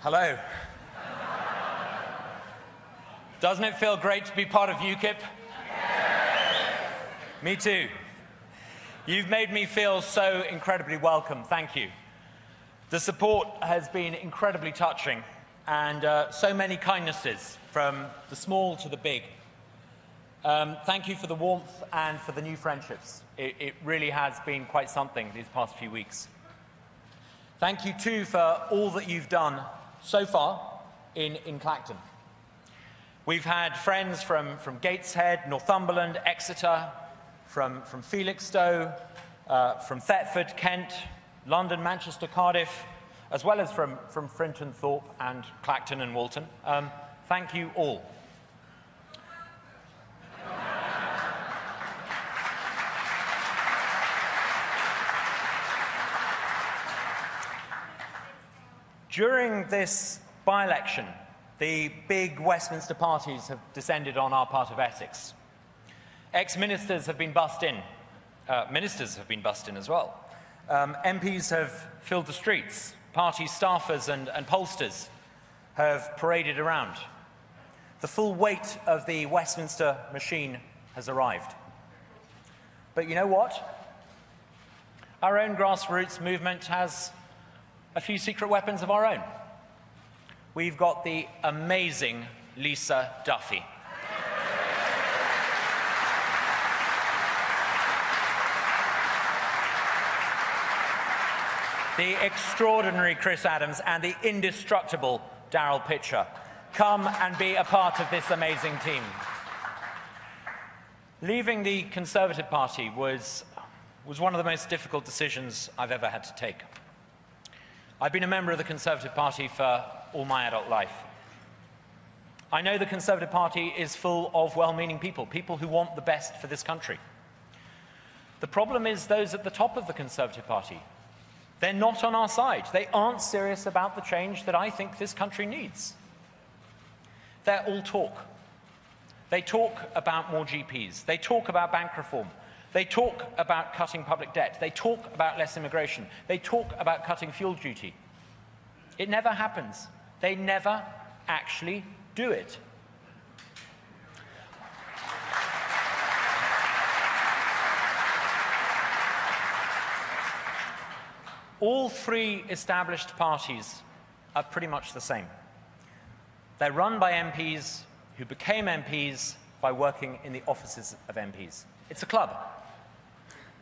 Hello. Doesn't it feel great to be part of UKIP? Me too. You've made me feel so incredibly welcome. Thank you. The support has been incredibly touching, and so many kindnesses, from the small to the big. Thank you for the warmth and for the new friendships. It really has been quite something these past few weeks. Thank you too for all that you've done so far in Clacton. We've had friends from Gateshead, Northumberland, Exeter, from Felixstowe, from Thetford, Kent, London, Manchester, Cardiff, as well as from Frinton, Thorpe, and Clacton and Walton. Thank you all. During this by-election, the big Westminster parties have descended on our part of Essex. Ex-ministers have been bussed in. Ministers have been bussed in as well. MPs have filled the streets. Party staffers and pollsters have paraded around. The full weight of the Westminster machine has arrived. But you know what? Our own grassroots movement has a few secret weapons of our own. We've got the amazing Lisa Duffy. The extraordinary Chris Adams and the indestructible Daryl Pitcher. Come and be a part of this amazing team. Leaving the Conservative Party was one of the most difficult decisions I've ever had to take. I've been a member of the Conservative Party for all my adult life. I know the Conservative Party is full of well-meaning people, people who want the best for this country. The problem is those at the top of the Conservative Party. They're not on our side. They aren't serious about the change that I think this country needs. They're all talk. They talk about more GPs. They talk about bank reform. They talk about cutting public debt. They talk about less immigration. They talk about cutting fuel duty. It never happens. They never actually do it. All three established parties are pretty much the same. They're run by MPs who became MPs by working in the offices of MPs. It's a club.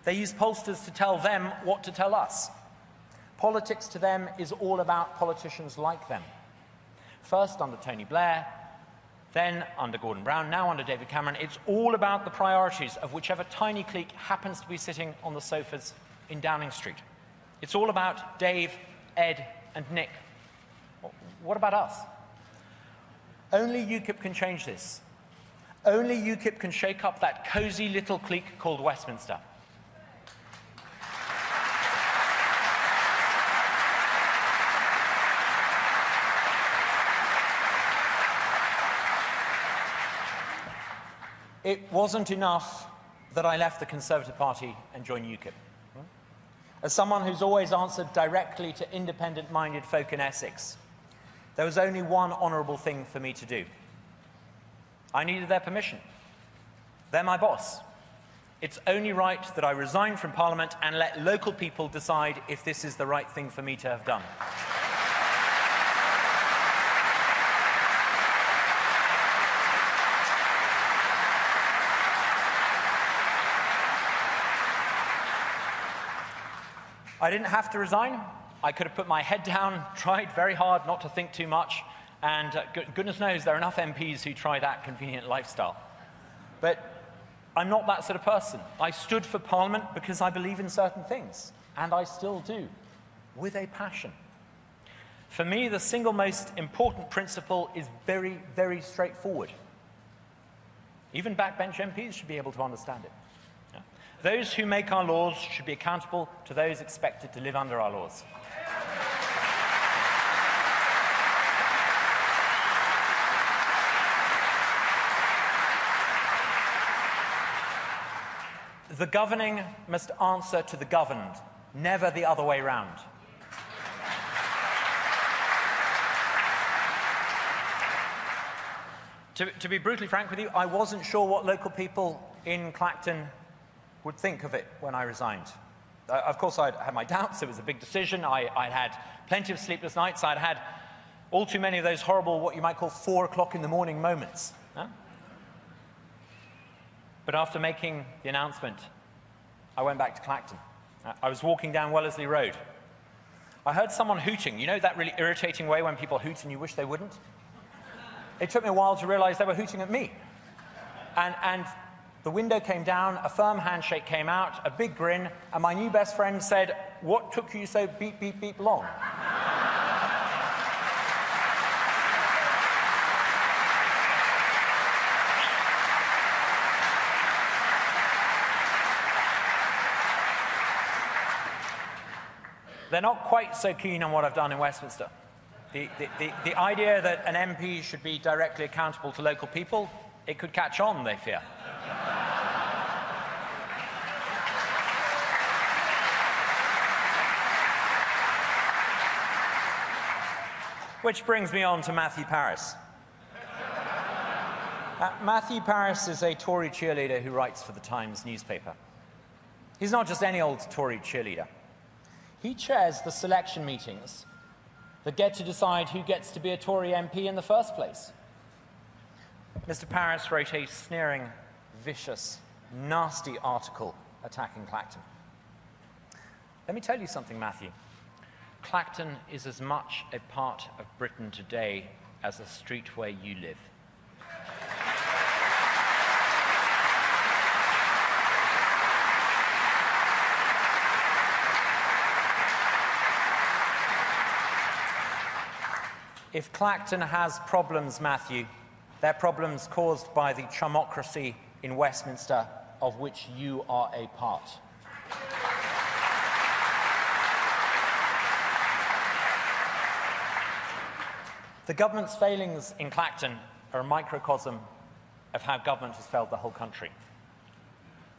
They use pollsters to tell them what to tell us. Politics to them is all about politicians like them. First under Tony Blair, then under Gordon Brown, now under David Cameron. It's all about the priorities of whichever tiny clique happens to be sitting on the sofas in Downing Street. It's all about Dave, Ed, and Nick. What about us? Only UKIP can change this. Only UKIP can shake up that cosy little clique called Westminster. It wasn't enough that I left the Conservative Party and joined UKIP. As someone who's always answered directly to independent-minded folk in Essex, there was only one honourable thing for me to do. I needed their permission. They're my boss. It's only right that I resign from Parliament and let local people decide if this is the right thing for me to have done. I didn't have to resign. I could have put my head down, tried very hard not to think too much, and goodness knows there are enough MPs who try that convenient lifestyle. But I'm not that sort of person. I stood for Parliament because I believe in certain things, and I still do, with a passion. For me, the single most important principle is very, very straightforward. Even backbench MPs should be able to understand it. Those who make our laws should be accountable to those expected to live under our laws. The governing must answer to the governed, never the other way round. To be brutally frank with you, I wasn't sure what local people in Clacton would think of it when I resigned. Of course, I'd had my doubts. It was a big decision. I'd had plenty of sleepless nights. I'd had all too many of those horrible, what you might call 4 o'clock in the morning moments. Huh? But after making the announcement, I went back to Clacton. I was walking down Wellesley Road. I heard someone hooting. You know that really irritating way when people hoot and you wish they wouldn't? It took me a while to realize they were hooting at me. And the window came down, a firm handshake came out, a big grin, and my new best friend said, "What took you so beep, beep, beep long?" They're not quite so keen on what I've done in Westminster. The idea that an MP should be directly accountable to local people, it could catch on, they fear. Which brings me on to Matthew Paris. Matthew Paris is a Tory cheerleader who writes for the Times newspaper. He's not just any old Tory cheerleader. He chairs the selection meetings that get to decide who gets to be a Tory MP in the first place. Mr. Paris wrote a sneering, vicious, nasty article attacking Clacton. Let me tell you something, Matthew. Clacton is as much a part of Britain today as the street where you live. If Clacton has problems, Matthew, they're problems caused by the chumocracy in Westminster, of which you are a part. The government's failings in Clacton are a microcosm of how government has failed the whole country.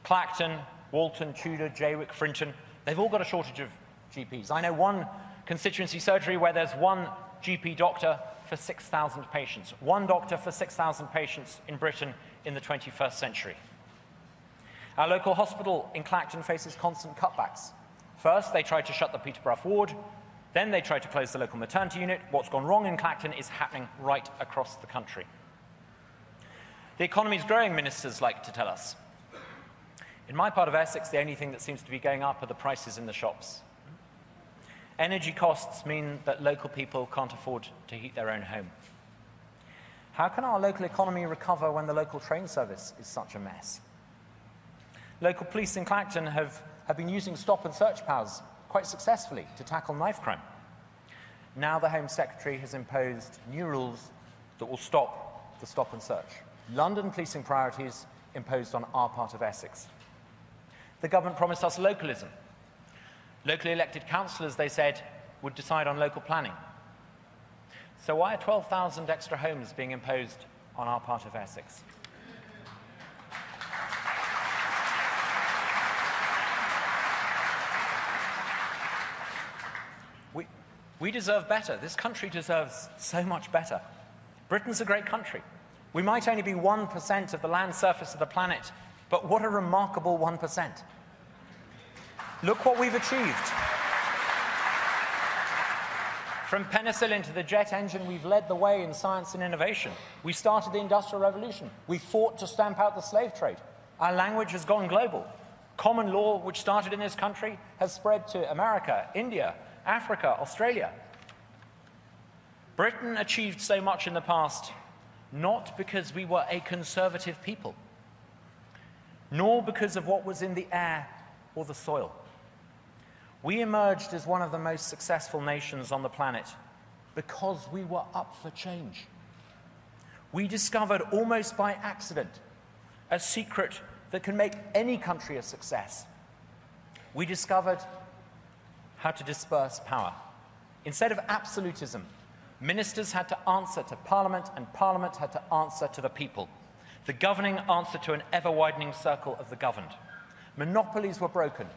Clacton, Walton, Tudor, Jaywick, Frinton, they've all got a shortage of GPs. I know one constituency surgery where there's one GP doctor for 6,000 patients. One doctor for 6,000 patients in Britain in the 21st century. Our local hospital in Clacton faces constant cutbacks. First, they tried to shut the Peterborough ward. Then they tried to close the local maternity unit. What's gone wrong in Clacton is happening right across the country. The economy's growing, ministers like to tell us. In my part of Essex, the only thing that seems to be going up are the prices in the shops. Energy costs mean that local people can't afford to heat their own home. How can our local economy recover when the local train service is such a mess? Local police in Clacton have been using stop and search powers quite successfully to tackle knife crime. Now the Home Secretary has imposed new rules that will stop the stop and search. London policing priorities imposed on our part of Essex. The government promised us localism. Locally elected councillors, they said, would decide on local planning. So why are 12,000 extra homes being imposed on our part of Essex? We deserve better. This country deserves so much better. Britain's a great country. We might only be 1% of the land surface of the planet, but what a remarkable 1%. Look what we've achieved. From penicillin to the jet engine, we've led the way in science and innovation. We started the Industrial Revolution. We fought to stamp out the slave trade. Our language has gone global. Common law, which started in this country, has spread to America, India, Africa, Australia. Britain achieved so much in the past, not because we were a conservative people, nor because of what was in the air or the soil. We emerged as one of the most successful nations on the planet because we were up for change. We discovered almost by accident a secret that can make any country a success. We discovered how to disperse power. Instead of absolutism, ministers had to answer to Parliament, and Parliament had to answer to the people. The governing answered to an ever-widening circle of the governed. Monopolies were broken.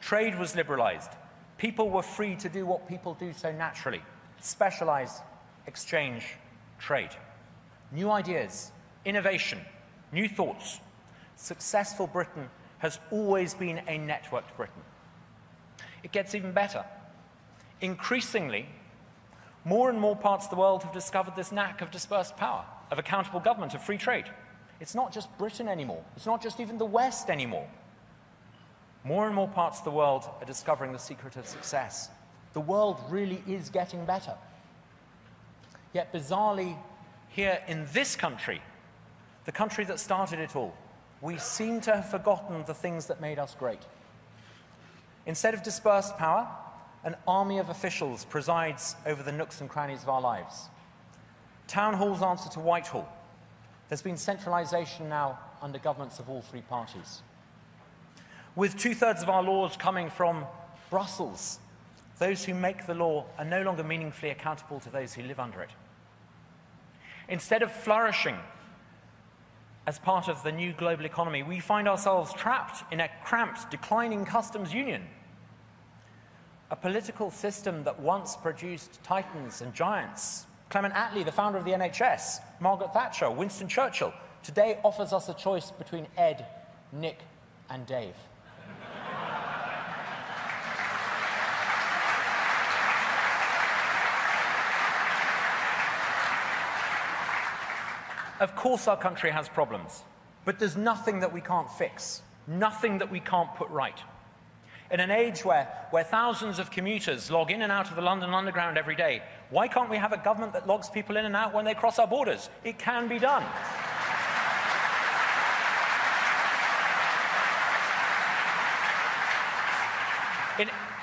Trade was liberalised. People were free to do what people do so naturally: specialise, exchange, trade. New ideas, innovation, new thoughts. Successful Britain has always been a networked Britain. It gets even better. Increasingly, more and more parts of the world have discovered this knack of dispersed power, of accountable government, of free trade. It's not just Britain anymore. It's not just even the West anymore. More and more parts of the world are discovering the secret of success. The world really is getting better. Yet bizarrely, here in this country, the country that started it all, we seem to have forgotten the things that made us great. Instead of dispersed power, an army of officials presides over the nooks and crannies of our lives. Town halls answer to Whitehall. There's been centralisation now under governments of all three parties. With 2/3 of our laws coming from Brussels, those who make the law are no longer meaningfully accountable to those who live under it. Instead of flourishing as part of the new global economy, we find ourselves trapped in a cramped, declining customs union. A political system that once produced titans and giants, Clement Attlee, the founder of the NHS, Margaret Thatcher, Winston Churchill, today offers us a choice between Ed, Nick, and Dave. Of course our country has problems, but there's nothing that we can't fix, nothing that we can't put right. In an age where thousands of commuters log in and out of the London Underground every day, why can't we have a government that logs people in and out when they cross our borders? It can be done.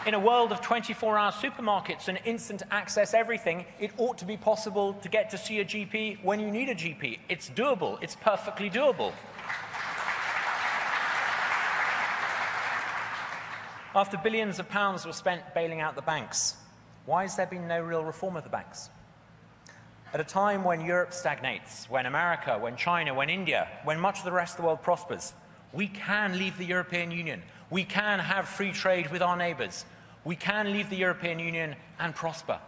In a world of 24-hour supermarkets and instant access everything, it ought to be possible to get to see a GP when you need a GP. It's doable. It's perfectly doable. After billions of pounds were spent bailing out the banks, why has there been no real reform of the banks? At a time when Europe stagnates, when America, when China, when India, when much of the rest of the world prospers, we can leave the European Union. We can have free trade with our neighbours. We can leave the European Union and prosper.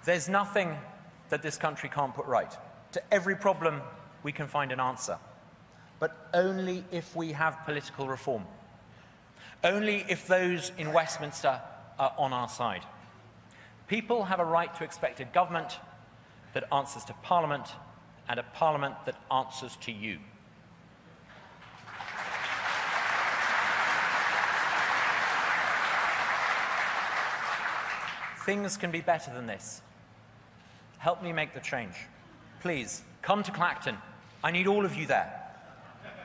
There's nothing that this country can't put right. To every problem, we can find an answer. But only if we have political reform. Only if those in Westminster are on our side. People have a right to expect a government that answers to Parliament and a Parliament that answers to you. Things can be better than this. Help me make the change. Please, come to Clacton. I need all of you there.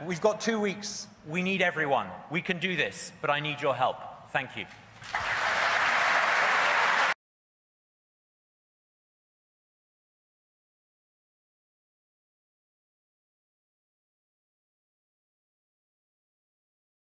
We've got 2 weeks. We need everyone. We can do this, but I need your help. Thank you.